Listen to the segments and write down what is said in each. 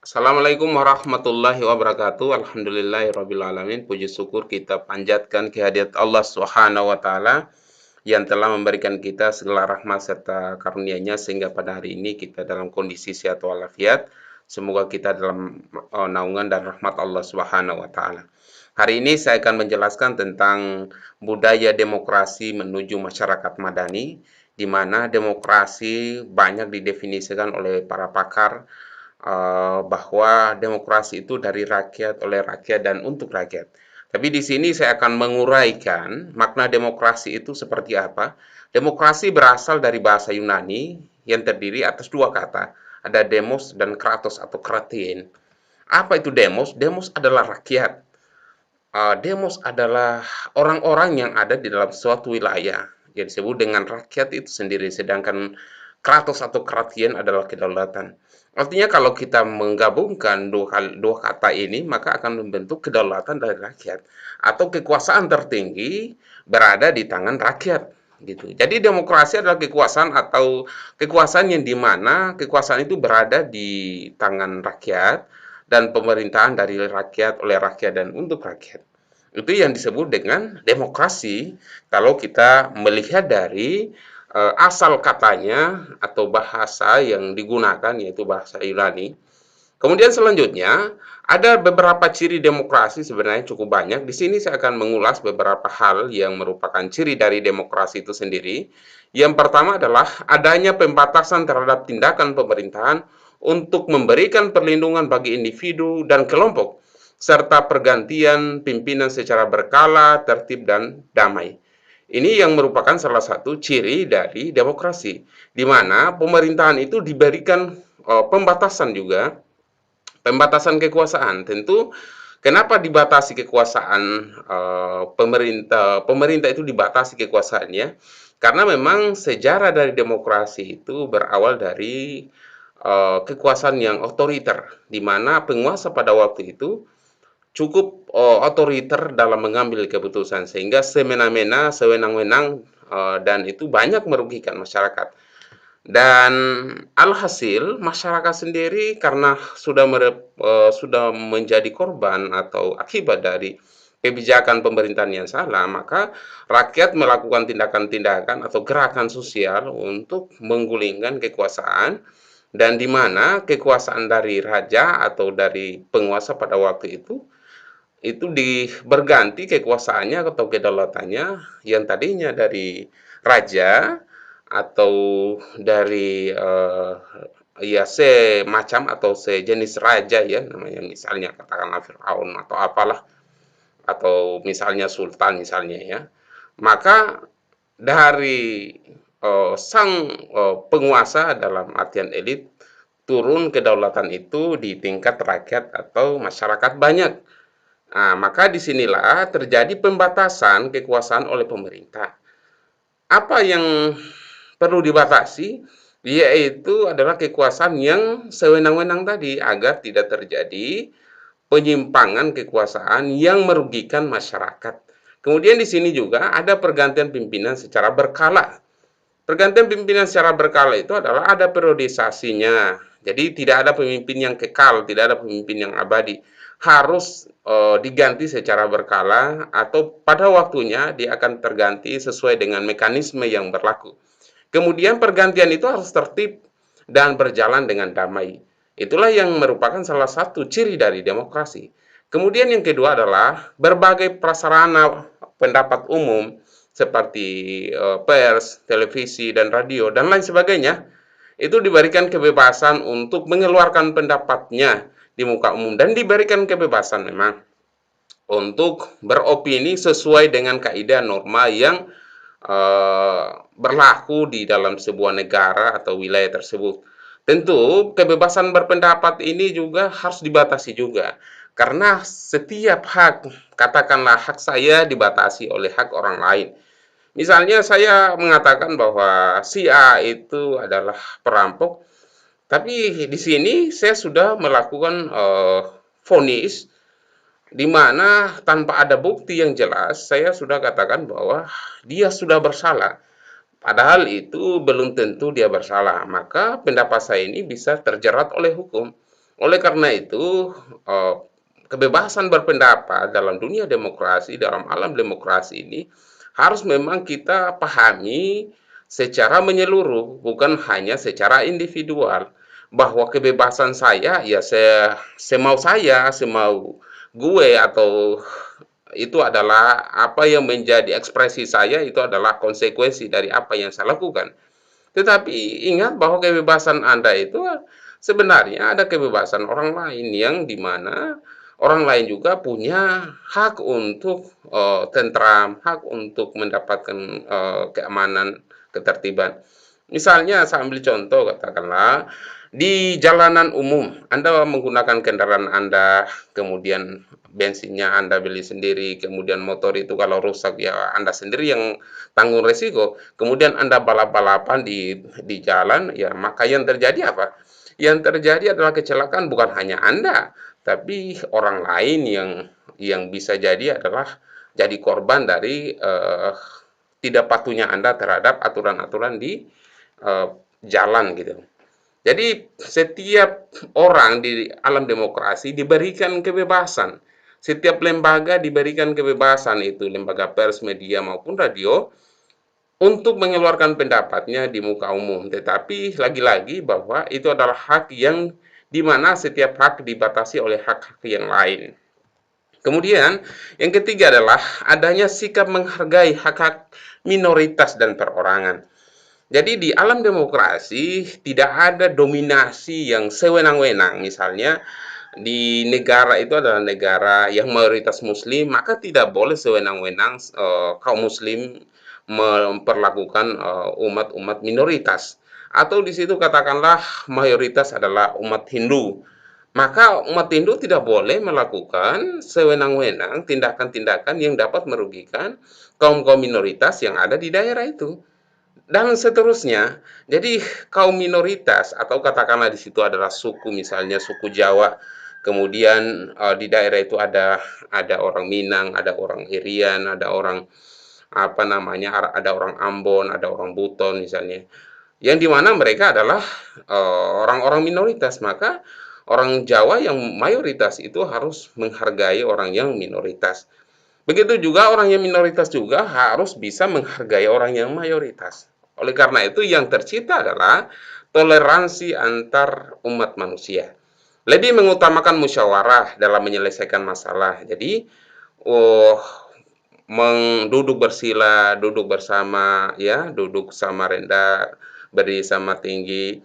Assalamualaikum warahmatullahi wabarakatuh. Alhamdulillahirabbil alamin. Puji syukur kita panjatkan kehadirat Allah Subhanahu wa taala yang telah memberikan kita segala rahmat serta karunia-Nya sehingga pada hari ini kita dalam kondisi sehat walafiat. Semoga kita dalam naungan dan rahmat Allah Subhanahu wa taala. Hari ini saya akan menjelaskan tentang budaya demokrasi menuju masyarakat madani, di mana demokrasi banyak didefinisikan oleh para pakar bahwa demokrasi itu dari rakyat, oleh rakyat, dan untuk rakyat. Tapi di sini saya akan menguraikan makna demokrasi itu seperti apa. Demokrasi berasal dari bahasa Yunani yang terdiri atas dua kata. Ada demos dan kratos atau kratein. Apa itu demos? Demos adalah rakyat. Demos adalah orang-orang yang ada di dalam suatu wilayah yang disebut dengan rakyat itu sendiri, sedangkan kratos atau kratien adalah kedaulatan. Artinya kalau kita menggabungkan dua kata ini, maka akan membentuk kedaulatan dari rakyat atau kekuasaan tertinggi berada di tangan rakyat gitu. Jadi demokrasi adalah kekuasaan atau kekuasaan yang dimana kekuasaan itu berada di tangan rakyat dan pemerintahan dari rakyat, oleh rakyat, dan untuk rakyat. Itu yang disebut dengan demokrasi kalau kita melihat dari asal katanya atau bahasa yang digunakan, yaitu bahasa Yunani. Kemudian selanjutnya, ada beberapa ciri demokrasi sebenarnya cukup banyak. Di sini saya akan mengulas beberapa hal yang merupakan ciri dari demokrasi itu sendiri. Yang pertama adalah adanya pembatasan terhadap tindakan pemerintahan untuk memberikan perlindungan bagi individu dan kelompok, serta pergantian pimpinan secara berkala, tertib, dan damai. Ini yang merupakan salah satu ciri dari demokrasi, di mana pemerintahan itu diberikan pembatasan juga, pembatasan kekuasaan. Tentu, kenapa dibatasi kekuasaan pemerintah? Pemerintah itu dibatasi kekuasaannya karena memang sejarah dari demokrasi itu berawal dari kekuasaan yang otoriter, di mana penguasa pada waktu itu cukup otoriter dalam mengambil keputusan sehingga semena-mena, sewenang-wenang, dan itu banyak merugikan masyarakat. Dan alhasil masyarakat sendiri karena sudah menjadi korban atau akibat dari kebijakan pemerintahan yang salah, maka rakyat melakukan tindakan-tindakan atau gerakan sosial untuk menggulingkan kekuasaan, dan di mana kekuasaan dari raja atau dari penguasa pada waktu itu berganti kekuasaannya atau kedaulatannya yang tadinya dari raja atau dari ya semacam atau sejenis raja ya namanya, misalnya katakanlah Firaun atau apalah, atau misalnya sultan misalnya ya, maka dari sang penguasa dalam artian elit turun kedaulatan itu di tingkat rakyat atau masyarakat banyak. Nah, maka disinilah terjadi pembatasan kekuasaan oleh pemerintah. Apa yang perlu dibatasi? Yaitu adalah kekuasaan yang sewenang-wenang tadi, agar tidak terjadi penyimpangan kekuasaan yang merugikan masyarakat. Kemudian di sini juga ada pergantian pimpinan secara berkala. Pergantian pimpinan secara berkala itu adalah ada periodisasinya. Jadi tidak ada pemimpin yang kekal, tidak ada pemimpin yang abadi. Harus diganti secara berkala atau pada waktunya dia akan terganti sesuai dengan mekanisme yang berlaku. Kemudian pergantian itu harus tertib dan berjalan dengan damai. Itulah yang merupakan salah satu ciri dari demokrasi. Kemudian yang kedua adalah berbagai prasarana pendapat umum seperti pers, televisi, dan radio, dan lain sebagainya, itu diberikan kebebasan untuk mengeluarkan pendapatnya di muka umum, dan diberikan kebebasan memang untuk beropini sesuai dengan kaidah norma yang berlaku di dalam sebuah negara atau wilayah tersebut. Tentu kebebasan berpendapat ini juga harus dibatasi juga, karena setiap hak, katakanlah hak saya dibatasi oleh hak orang lain. Misalnya saya mengatakan bahwa si A itu adalah perampok, tapi di sini saya sudah melakukan vonis di mana tanpa ada bukti yang jelas saya sudah katakan bahwa dia sudah bersalah. Padahal itu belum tentu dia bersalah, maka pendapat saya ini bisa terjerat oleh hukum. Oleh karena itu, kebebasan berpendapat dalam dunia demokrasi, dalam alam demokrasi ini harus memang kita pahami secara menyeluruh, bukan hanya secara individual. Bahwa kebebasan saya ya semau saya, semau gue, atau itu adalah apa yang menjadi ekspresi saya, itu adalah konsekuensi dari apa yang saya lakukan. Tetapi ingat bahwa kebebasan Anda itu sebenarnya ada kebebasan orang lain yang dimana orang lain juga punya hak untuk tentram, hak untuk mendapatkan keamanan, ketertiban. Misalnya saya ambil contoh, katakanlah di jalanan umum Anda menggunakan kendaraan Anda, kemudian bensinnya Anda beli sendiri, kemudian motor itu kalau rusak ya Anda sendiri yang tanggung resiko. Kemudian Anda balap-balapan di jalan, ya maka yang terjadi apa? Yang terjadi adalah kecelakaan bukan hanya Anda, tapi orang lain yang bisa jadi adalah jadi korban dari tidak patuhnya Anda terhadap aturan-aturan di uh, jalan gitu. Jadi setiap orang di alam demokrasi diberikan kebebasan. Setiap lembaga diberikan kebebasan, itu lembaga pers, media maupun radio, untuk mengeluarkan pendapatnya di muka umum. Tetapi lagi-lagi bahwa itu adalah hak yang dimana setiap hak dibatasi oleh hak-hak yang lain. Kemudian yang ketiga adalah adanya sikap menghargai hak-hak minoritas dan perorangan. Jadi di alam demokrasi tidak ada dominasi yang sewenang-wenang. Misalnya di negara itu adalah negara yang mayoritas muslim, maka tidak boleh sewenang-wenang kaum muslim memperlakukan umat-umat minoritas. Atau di situ katakanlah mayoritas adalah umat Hindu, maka umat Hindu tidak boleh melakukan sewenang-wenang tindakan-tindakan yang dapat merugikan kaum-kaum minoritas yang ada di daerah itu, dan seterusnya. Jadi kaum minoritas atau katakanlah di situ adalah suku, misalnya suku Jawa, kemudian di daerah itu ada orang Minang, ada orang Irian, ada orang apa namanya, ada orang Ambon, ada orang Buton misalnya, yang dimana mereka adalah orang-orang minoritas. Maka orang Jawa yang mayoritas itu harus menghargai orang yang minoritas. Begitu juga orang yang minoritas juga harus bisa menghargai orang yang mayoritas. Oleh karena itu yang tercipta adalah toleransi antar umat manusia. Lebih mengutamakan musyawarah dalam menyelesaikan masalah. Jadi, oh, duduk bersila, duduk bersama, ya, duduk sama rendah, berdiri sama tinggi,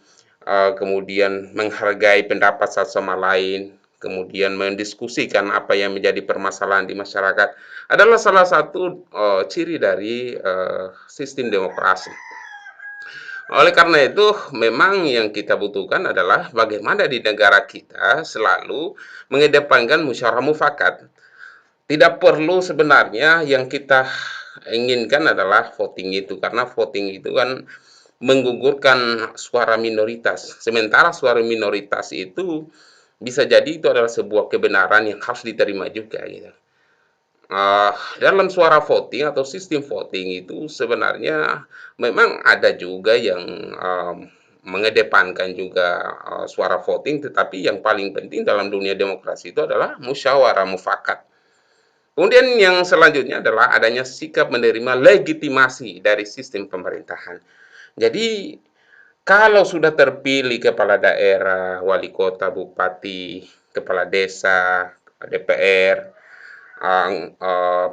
kemudian menghargai pendapat satu sama lain, kemudian mendiskusikan apa yang menjadi permasalahan di masyarakat, adalah salah satu ciri dari sistem demokrasi. Oleh karena itu, memang yang kita butuhkan adalah bagaimana di negara kita selalu mengedepankan musyawarah mufakat. Tidak perlu sebenarnya yang kita inginkan adalah voting itu, karena voting itu kan menggugurkan suara minoritas. Sementara suara minoritas itu bisa jadi itu adalah sebuah kebenaran yang harus diterima juga gitu. Dalam suara voting atau sistem voting itu sebenarnya memang ada juga yang mengedepankan juga suara voting, tetapi yang paling penting dalam dunia demokrasi itu adalah musyawarah mufakat. Kemudian yang selanjutnya adalah adanya sikap menerima legitimasi dari sistem pemerintahan. Jadi, kalau sudah terpilih kepala daerah, wali kota, bupati, kepala desa, DPR,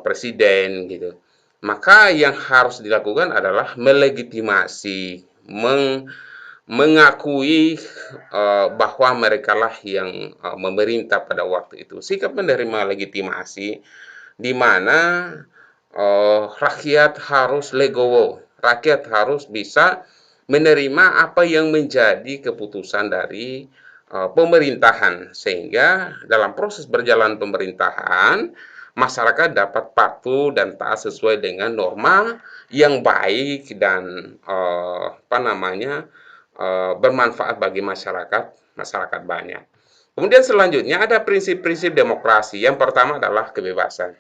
presiden gitu, maka yang harus dilakukan adalah melegitimasi, mengakui bahwa merekalah yang memerintah pada waktu itu. Sikap menerima legitimasi di mana rakyat harus legowo, rakyat harus bisa menerima apa yang menjadi keputusan dari pemerintahan, sehingga dalam proses berjalan pemerintahan masyarakat dapat patuh dan taat sesuai dengan norma yang baik dan apa namanya, bermanfaat bagi masyarakat banyak. Kemudian selanjutnya ada prinsip-prinsip demokrasi. Yang pertama adalah kebebasan.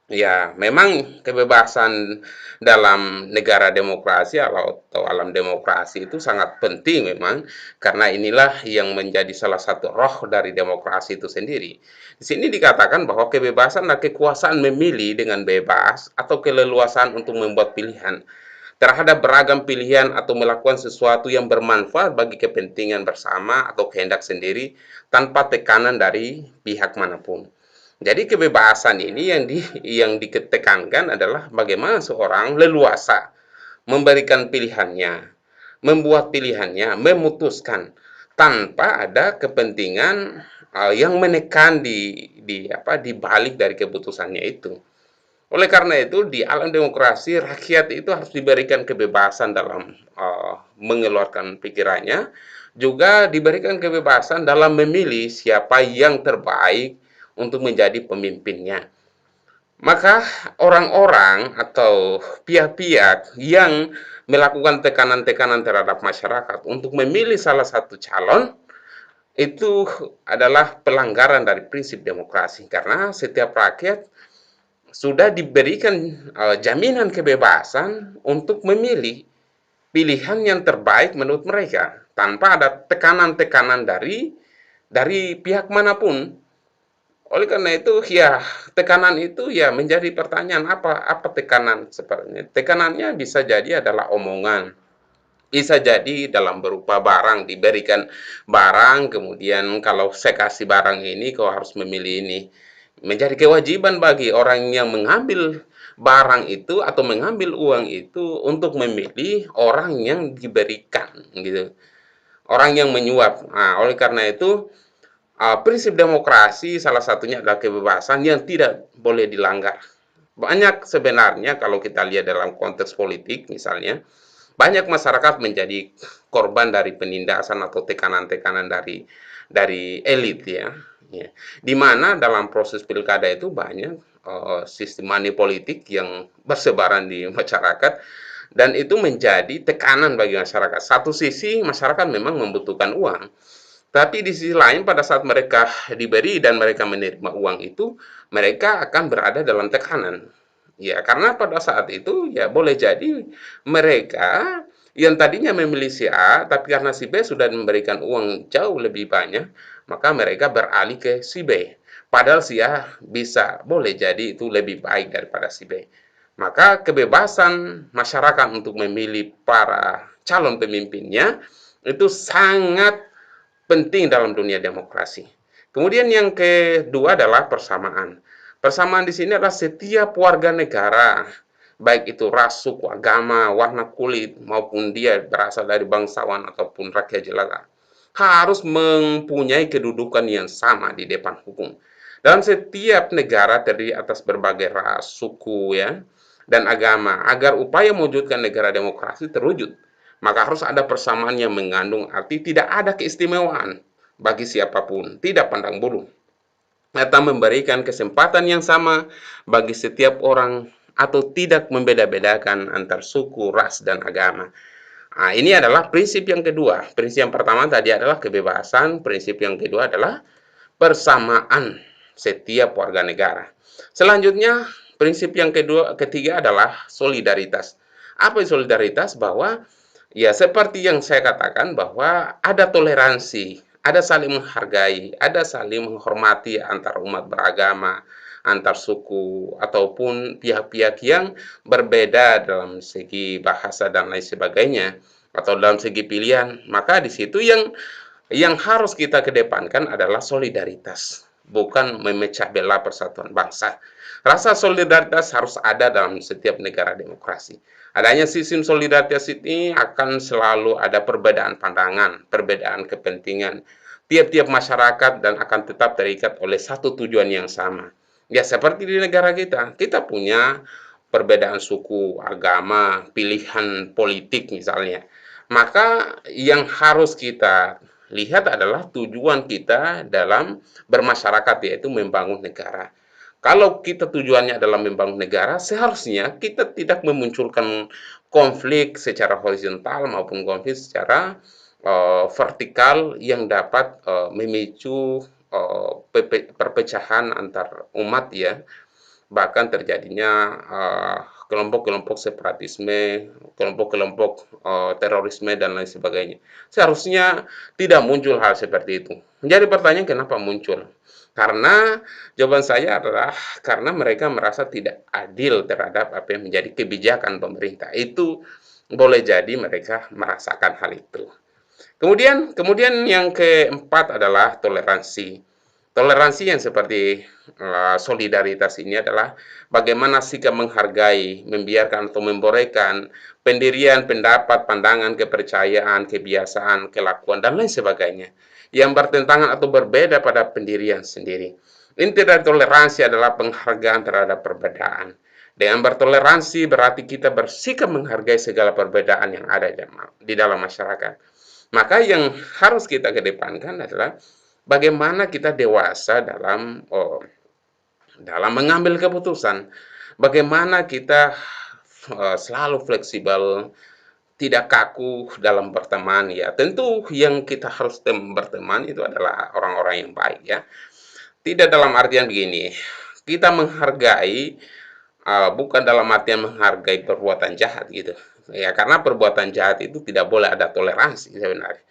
Ya, memang kebebasan dalam negara demokrasi atau alam demokrasi itu sangat penting memang, karena inilah yang menjadi salah satu roh dari demokrasi itu sendiri. Di sini dikatakan bahwa kebebasan adalah kekuasaan memilih dengan bebas atau keleluasaan untuk membuat pilihan terhadap beragam pilihan atau melakukan sesuatu yang bermanfaat bagi kepentingan bersama atau kehendak sendiri tanpa tekanan dari pihak manapun. Jadi kebebasan ini yang ditekankan adalah bagaimana seorang leluasa memberikan pilihannya, membuat pilihannya, memutuskan tanpa ada kepentingan yang menekan di balik dari keputusannya itu. Oleh karena itu, di alam demokrasi, rakyat itu harus diberikan kebebasan dalam mengeluarkan pikirannya, juga diberikan kebebasan dalam memilih siapa yang terbaik untuk menjadi pemimpinnya. Maka orang-orang atau pihak-pihak yang melakukan tekanan-tekanan terhadap masyarakat untuk memilih salah satu calon itu adalah pelanggaran dari prinsip demokrasi, karena setiap rakyat sudah diberikan jaminan kebebasan untuk memilih pilihan yang terbaik menurut mereka tanpa ada tekanan-tekanan dari pihak manapun. Oleh karena itu, ya tekanan itu ya menjadi pertanyaan, apa tekanan sebenarnya? Tekanannya bisa jadi adalah omongan, bisa jadi dalam berupa barang, diberikan barang, kemudian kalau saya kasih barang ini, kau harus memilih ini. Menjadi kewajiban bagi orang yang mengambil barang itu atau mengambil uang itu untuk memilih orang yang diberikan, gitu. Orang yang menyuap. Nah, oleh karena itu, prinsip demokrasi salah satunya adalah kebebasan yang tidak boleh dilanggar. Banyak sebenarnya kalau kita lihat dalam konteks politik misalnya, banyak masyarakat menjadi korban dari penindasan atau tekanan-tekanan dari elit ya. Ya. Di mana dalam proses pilkada itu banyak sistem money politik yang bersebaran di masyarakat dan itu menjadi tekanan bagi masyarakat. Satu sisi masyarakat memang membutuhkan uang, tapi di sisi lain pada saat mereka diberi dan mereka menerima uang itu, mereka akan berada dalam tekanan. Ya, karena pada saat itu ya boleh jadi mereka yang tadinya memilih si A, tapi karena si B sudah memberikan uang jauh lebih banyak, maka mereka beralih ke si B. Padahal si A bisa, boleh jadi itu lebih baik daripada si B. Maka kebebasan masyarakat untuk memilih para calon pemimpinnya itu sangat penting dalam dunia demokrasi. Kemudian yang kedua adalah persamaan. Persamaan di sini adalah setiap warga negara, baik itu ras, suku, agama, warna kulit, maupun dia berasal dari bangsawan ataupun rakyat jelata, harus mempunyai kedudukan yang sama di depan hukum. Dalam setiap negara terdiri atas berbagai ras, suku, ya, dan agama, agar upaya mewujudkan negara demokrasi terwujud, maka harus ada persamaan yang mengandung arti tidak ada keistimewaan bagi siapapun, tidak pandang bulu. Serta memberikan kesempatan yang sama bagi setiap orang atau tidak membeda-bedakan antar suku, ras, dan agama. Nah, ini adalah prinsip yang kedua. Prinsip yang pertama tadi adalah kebebasan, prinsip yang kedua adalah persamaan setiap warga negara. Selanjutnya, prinsip yang ketiga adalah solidaritas. Apa solidaritas? Bahwa ya seperti yang saya katakan bahwa ada toleransi, ada saling menghargai, ada saling menghormati antar umat beragama, antar suku, ataupun pihak-pihak yang berbeda dalam segi bahasa dan lain sebagainya, atau dalam segi pilihan. Maka di situ yang harus kita kedepankan adalah solidaritas, bukan memecah belah persatuan bangsa. Rasa solidaritas harus ada dalam setiap negara demokrasi. Adanya sistem solidaritas ini akan selalu ada perbedaan pandangan, perbedaan kepentingan tiap-tiap masyarakat dan akan tetap terikat oleh satu tujuan yang sama. Ya seperti di negara kita, kita punya perbedaan suku, agama, pilihan politik misalnya. Maka yang harus kita lihat adalah tujuan kita dalam bermasyarakat, yaitu membangun negara. Kalau kita tujuannya adalah membangun negara, seharusnya kita tidak memunculkan konflik secara horizontal maupun konflik secara vertikal yang dapat memicu perpecahan antar umat ya. bahkan terjadinya kelompok-kelompok separatisme, kelompok-kelompok terorisme dan lain sebagainya. Seharusnya tidak muncul hal seperti itu. Menjadi pertanyaan kenapa muncul? Karena jawaban saya adalah karena mereka merasa tidak adil terhadap apa yang menjadi kebijakan pemerintah. Itu boleh jadi mereka merasakan hal itu. Kemudian yang keempat adalah toleransi. Toleransi yang seperti solidaritas ini adalah bagaimana sikap menghargai, membiarkan atau membolehkan pendirian, pendapat, pandangan, kepercayaan, kebiasaan, kelakuan, dan lain sebagainya yang bertentangan atau berbeda pada pendirian sendiri. Inti dari toleransi adalah penghargaan terhadap perbedaan. Dengan bertoleransi berarti kita bersikap menghargai segala perbedaan yang ada di dalam masyarakat. Maka yang harus kita kedepankan adalah bagaimana kita dewasa dalam mengambil keputusan. Bagaimana kita selalu fleksibel, tidak kaku dalam berteman ya. Tentu yang kita harus berteman itu adalah orang-orang yang baik ya. Tidak dalam artian begini, kita menghargai bukan dalam artian menghargai perbuatan jahat gitu. Ya, karena perbuatan jahat itu tidak boleh ada toleransi sebenarnya.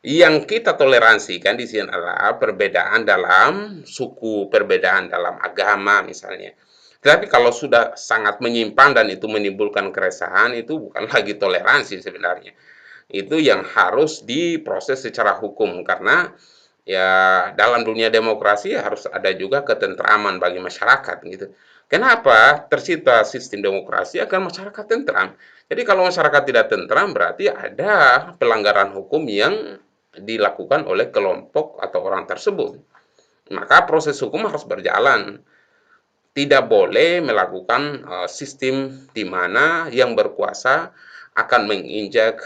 Yang kita toleransikan di sini adalah perbedaan dalam suku, perbedaan dalam agama misalnya. Tetapi kalau sudah sangat menyimpang dan itu menimbulkan keresahan, itu bukan lagi toleransi sebenarnya. Itu yang harus diproses secara hukum karena ya dalam dunia demokrasi harus ada juga ketentraman bagi masyarakat gitu. Kenapa tercipta sistem demokrasi agar masyarakat tentram? Jadi kalau masyarakat tidak tentram berarti ada pelanggaran hukum yang dilakukan oleh kelompok atau orang tersebut. Maka proses hukum harus berjalan. Tidak boleh melakukan sistem di mana yang berkuasa akan menginjak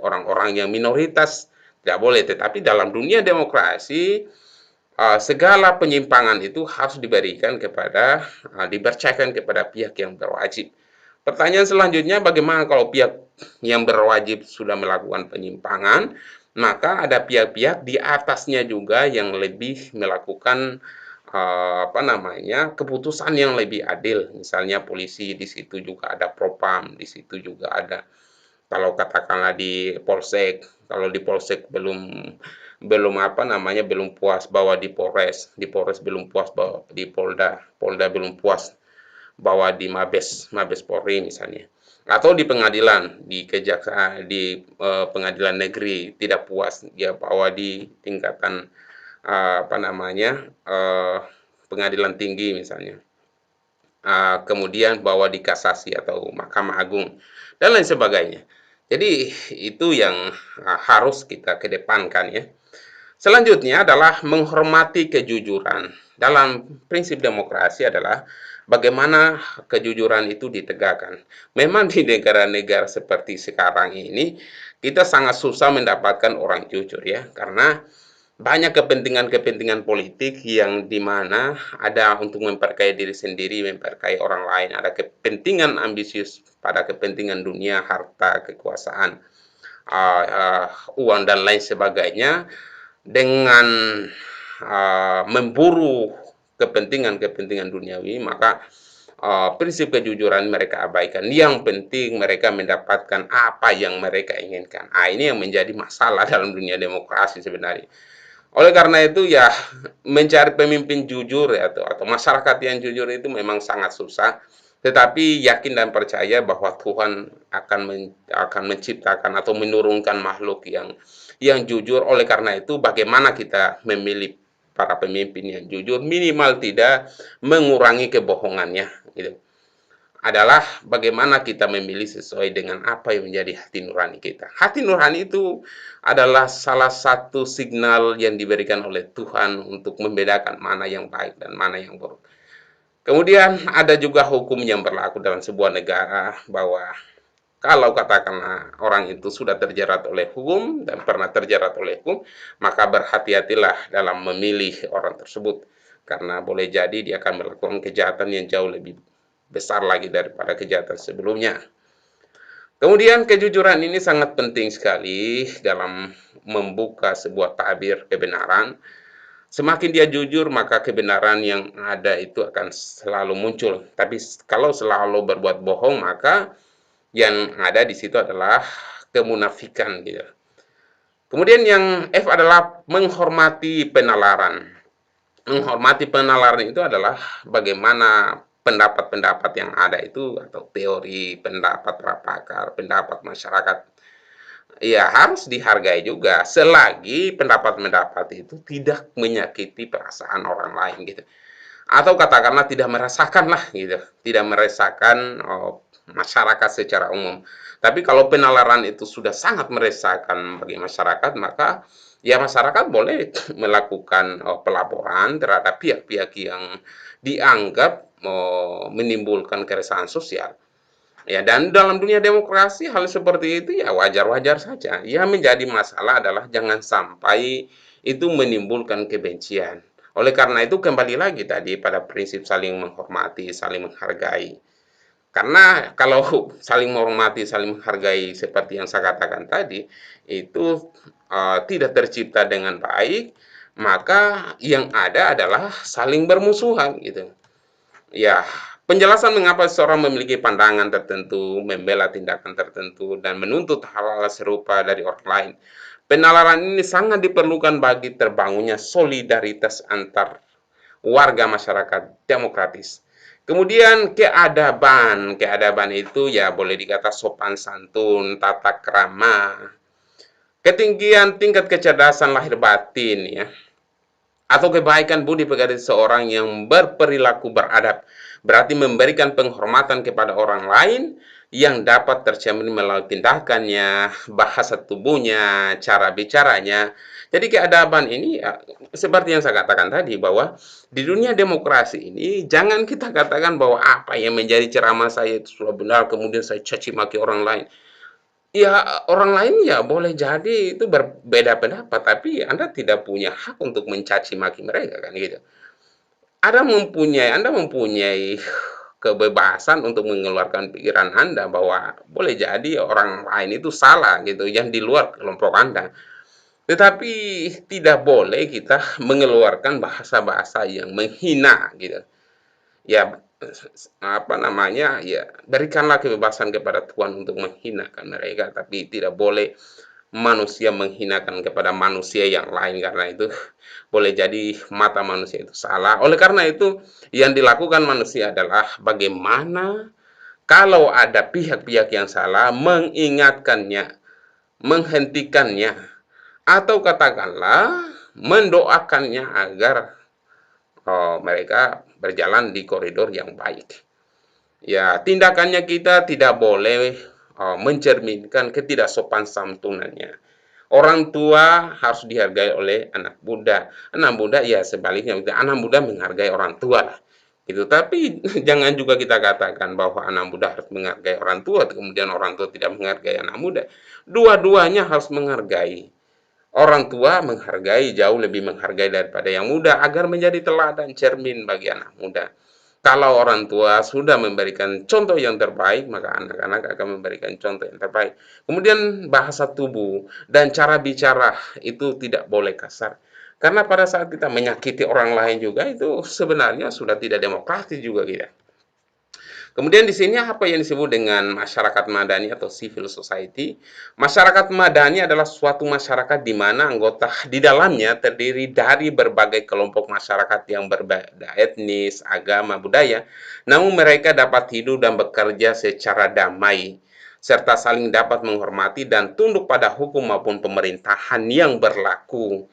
orang-orang yang minoritas. Tidak boleh. Tetapi dalam dunia demokrasi segala penyimpangan itu harus diberikan kepada dipercayakan kepada pihak yang berwajib. Pertanyaan selanjutnya, bagaimana kalau pihak yang berwajib sudah melakukan penyimpangan, maka ada pihak-pihak di atasnya juga yang lebih melakukan keputusan yang lebih adil. Misalnya polisi di situ juga ada propam, di situ juga ada kalau katakanlah di polsek, kalau di polsek belum belum belum puas bawa di Polres belum puas bawa di Polda, Polda belum puas bawa di Mabes Polri misalnya. Atau di pengadilan, di kejaksaan, di pengadilan negeri tidak puas, dia bawa di tingkatan pengadilan tinggi misalnya. Kemudian bawa di kasasi atau Mahkamah Agung dan lain sebagainya. Jadi itu yang harus kita kedepankan ya. Selanjutnya adalah menghormati kejujuran. Dalam prinsip demokrasi adalah bagaimana kejujuran itu ditegakkan. Memang di negara-negara seperti sekarang ini kita sangat susah mendapatkan orang jujur ya, karena banyak kepentingan-kepentingan politik yang dimana ada untuk memperkaya diri sendiri, memperkaya orang lain, ada kepentingan ambisius pada kepentingan dunia, harta, kekuasaan, uang dan lain sebagainya dengan memburu kepentingan-kepentingan duniawi, maka prinsip kejujuran mereka abaikan. Yang penting mereka mendapatkan apa yang mereka inginkan. Ini yang menjadi masalah dalam dunia demokrasi sebenarnya. Oleh karena itu ya mencari pemimpin jujur ya, atau masyarakat yang jujur itu memang sangat susah. Tetapi yakin dan percaya bahwa Tuhan akan menciptakan atau menurunkan makhluk yang jujur. Oleh karena itu bagaimana kita memilih para pemimpin yang jujur, minimal tidak mengurangi kebohongannya gitu. Adalah bagaimana kita memilih sesuai dengan apa yang menjadi hati nurani kita. Hati nurani itu adalah salah satu signal yang diberikan oleh Tuhan untuk membedakan mana yang baik dan mana yang buruk. Kemudian ada juga hukum yang berlaku dalam sebuah negara bahwa kalau katakanlah orang itu sudah terjerat oleh hukum dan pernah terjerat oleh hukum, maka berhati-hatilah dalam memilih orang tersebut. Karena boleh jadi dia akan melakukan kejahatan yang jauh lebih besar lagi daripada kejahatan sebelumnya. Kemudian kejujuran ini sangat penting sekali dalam membuka sebuah tabir kebenaran. Semakin dia jujur, maka kebenaran yang ada itu akan selalu muncul. Tapi kalau selalu berbuat bohong, maka yang ada di situ adalah kemunafikan gitu. Kemudian yang F adalah menghormati penalaran. Menghormati penalaran itu adalah bagaimana pendapat-pendapat yang ada itu atau teori, pendapat para pakar, pendapat masyarakat ya harus dihargai juga selagi pendapat-pendapat itu tidak menyakiti perasaan orang lain gitu. Atau katakanlah tidak merasakan lah gitu, tidak merasakan masyarakat secara umum. Tapi kalau penalaran itu sudah sangat meresahkan bagi masyarakat, maka ya masyarakat boleh melakukan pelaporan terhadap pihak-pihak yang dianggap menimbulkan keresahan sosial. Ya, dan dalam dunia demokrasi hal seperti itu ya wajar-wajar saja. Yang menjadi masalah adalah jangan sampai itu menimbulkan kebencian. Oleh karena itu kembali lagi tadi pada prinsip saling menghormati, saling menghargai. Karena kalau saling menghormati, saling menghargai seperti yang saya katakan tadi, itu tidak tercipta dengan baik, maka yang ada adalah saling bermusuhan gitu. Ya, penjelasan mengapa seseorang memiliki pandangan tertentu, membela tindakan tertentu, dan menuntut hal-hal serupa dari orang lain. Penalaran ini sangat diperlukan bagi terbangunnya solidaritas antar warga masyarakat demokratis. Kemudian keadaban, keadaban itu ya boleh dikata sopan santun, tata krama, ketinggian tingkat kecerdasan lahir batin ya, atau kebaikan budi pekerti seorang yang berperilaku beradab, berarti memberikan penghormatan kepada orang lain yang dapat tercermin melalui tindakannya, bahasa tubuhnya, cara bicaranya. Jadi keadaban ini ya, seperti yang saya katakan tadi bahwa di dunia demokrasi ini jangan kita katakan bahwa apa yang menjadi ceramah saya itu sudah benar kemudian saya caci maki orang lain. Ya, orang lain ya boleh jadi itu berbeda pendapat, tapi Anda tidak punya hak untuk mencaci maki mereka kan gitu. Anda mempunyai kebebasan untuk mengeluarkan pikiran Anda bahwa boleh jadi orang lain itu salah gitu yang di luar kelompok Anda. Tetapi tidak boleh kita mengeluarkan bahasa-bahasa yang menghina gitu. Ya apa namanya ya berikanlah kebebasan kepada Tuhan untuk menghinakan mereka, tapi tidak boleh manusia menghinakan kepada manusia yang lain karena itu boleh jadi mata manusia itu salah. Oleh karena itu yang dilakukan manusia adalah bagaimana kalau ada pihak-pihak yang salah mengingatkannya, menghentikannya, atau katakanlah mendoakannya agar mereka berjalan di koridor yang baik. Ya, tindakannya kita tidak boleh mencerminkan ketidaksopan santunannya. Orang tua harus dihargai oleh anak muda. Anak muda ya sebaliknya, anak muda menghargai orang tua lah. Gitu. Tapi jangan juga kita katakan bahwa anak muda harus menghargai orang tua, kemudian orang tua tidak menghargai anak muda. Dua-duanya harus menghargai. Orang tua menghargai, jauh lebih menghargai daripada yang muda agar menjadi teladan cermin bagi anak muda. Kalau orang tua sudah memberikan contoh yang terbaik, maka anak-anak akan memberikan contoh yang terbaik. Kemudian bahasa tubuh dan cara bicara itu tidak boleh kasar. Karena pada saat kita menyakiti orang lain juga itu sebenarnya sudah tidak demokratis juga kita. Kemudian di sini apa yang disebut dengan masyarakat madani atau civil society? Masyarakat madani adalah suatu masyarakat di mana anggota di dalamnya terdiri dari berbagai kelompok masyarakat yang berbeda etnis, agama, budaya, namun mereka dapat hidup dan bekerja secara damai serta saling dapat menghormati dan tunduk pada hukum maupun pemerintahan yang berlaku.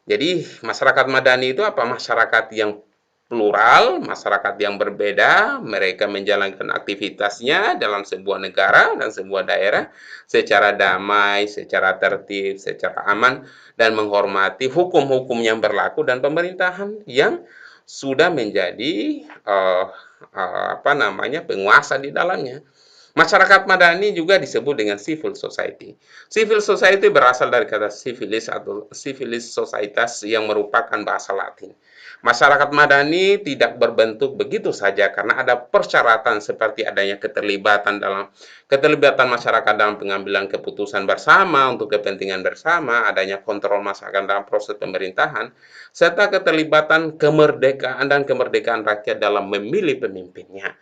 Jadi masyarakat madani itu apa? Masyarakat yang plural, masyarakat yang berbeda, mereka menjalankan aktivitasnya dalam sebuah negara dan sebuah daerah secara damai, secara tertib, secara aman, dan menghormati hukum-hukum yang berlaku dan pemerintahan yang sudah menjadi penguasa di dalamnya. Masyarakat madani juga disebut dengan civil society. Civil society berasal dari kata civilis atau civilis societas yang merupakan bahasa Latin. Masyarakat madani tidak berbentuk begitu saja karena ada persyaratan seperti adanya keterlibatan masyarakat dalam pengambilan keputusan bersama untuk kepentingan bersama, adanya kontrol masyarakat dalam proses pemerintahan, serta keterlibatan kemerdekaan rakyat dalam memilih pemimpinnya.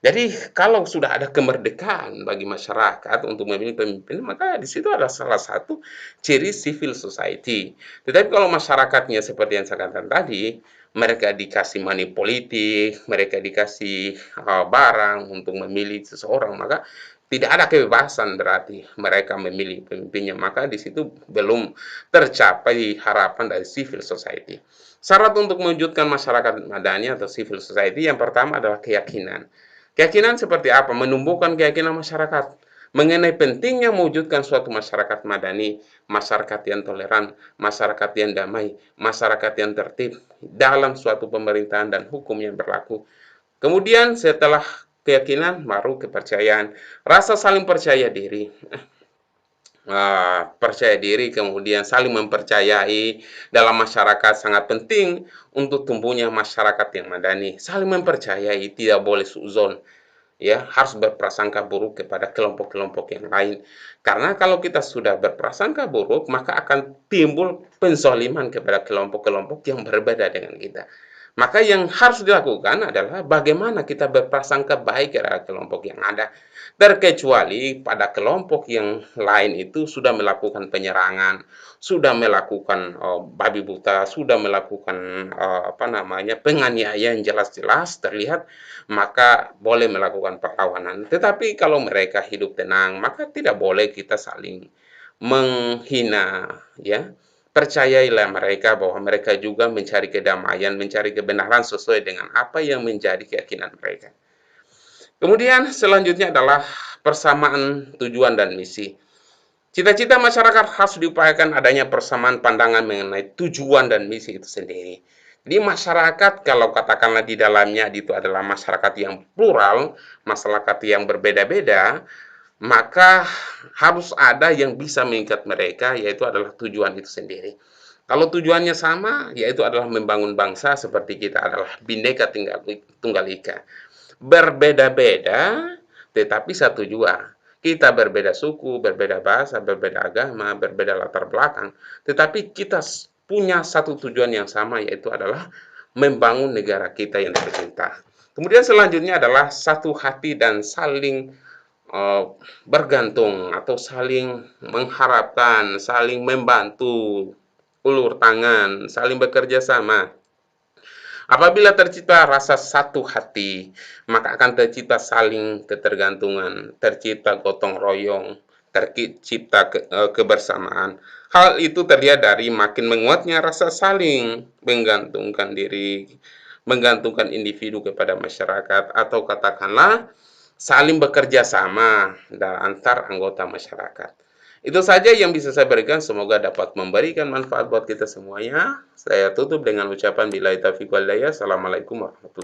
Jadi kalau sudah ada kemerdekaan bagi masyarakat untuk memilih pemimpin, maka di situ adalah salah satu ciri civil society. Tetapi kalau masyarakatnya seperti yang saya katakan tadi, mereka dikasih money politik, mereka dikasih barang untuk memilih seseorang, maka tidak ada kebebasan berarti mereka memilih pemimpinnya. Maka di situ belum tercapai harapan dari civil society. Syarat untuk mewujudkan masyarakat madani atau civil society yang pertama adalah keyakinan. Keyakinan seperti apa? Menumbuhkan keyakinan masyarakat mengenai pentingnya mewujudkan suatu masyarakat madani, masyarakat yang toleran, masyarakat yang damai, masyarakat yang tertib dalam suatu pemerintahan dan hukum yang berlaku. Kemudian setelah keyakinan baru kepercayaan, rasa saling percaya diri. Percaya diri, kemudian saling mempercayai dalam masyarakat sangat penting untuk tumbuhnya masyarakat yang madani. Saling mempercayai, tidak boleh suuzon, ya, harus berprasangka buruk kepada kelompok-kelompok yang lain. Karena kalau kita sudah berprasangka buruk, maka akan timbul penzaliman kepada kelompok-kelompok yang berbeda dengan kita. Maka yang harus dilakukan adalah bagaimana kita berprasangka baik kepada kelompok yang ada. Terkecuali pada kelompok yang lain itu sudah melakukan penyerangan, sudah melakukan babi buta, sudah melakukan penganiayaan jelas-jelas terlihat, maka boleh melakukan perlawanan. Tetapi kalau mereka hidup tenang, maka tidak boleh kita saling menghina, ya. Percayailah mereka bahwa mereka juga mencari kedamaian, mencari kebenaran sesuai dengan apa yang menjadi keyakinan mereka. Kemudian selanjutnya adalah persamaan tujuan dan misi. Cita-cita masyarakat harus diupayakan adanya persamaan pandangan mengenai tujuan dan misi itu sendiri. Jadi masyarakat kalau katakanlah di dalamnya itu adalah masyarakat yang plural, masyarakat yang berbeda-beda, maka harus ada yang bisa mengikat mereka, yaitu adalah tujuan itu sendiri. Kalau tujuannya sama, yaitu adalah membangun bangsa seperti kita adalah Bhinneka Tunggal Ika. Berbeda-beda, tetapi satu jua. Kita berbeda suku, berbeda bahasa, berbeda agama, berbeda latar belakang, tetapi kita punya satu tujuan yang sama, yaitu adalah membangun negara kita yang tercinta. Kemudian selanjutnya adalah satu hati dan saling bergantung atau saling mengharapkan, saling membantu, ulur tangan, saling bekerja sama. Apabila tercipta rasa satu hati, maka akan tercipta saling ketergantungan, tercipta gotong royong, tercipta kebersamaan. Hal itu terlihat dari makin menguatnya rasa saling menggantungkan diri, menggantungkan individu kepada masyarakat, atau katakanlah saling bekerja sama antar anggota masyarakat. Itu saja yang bisa saya berikan, semoga dapat memberikan manfaat buat kita semuanya. Saya tutup dengan ucapan billahi taufiq wal hidayah. Assalamualaikum warahmatullahi wabarakatuh.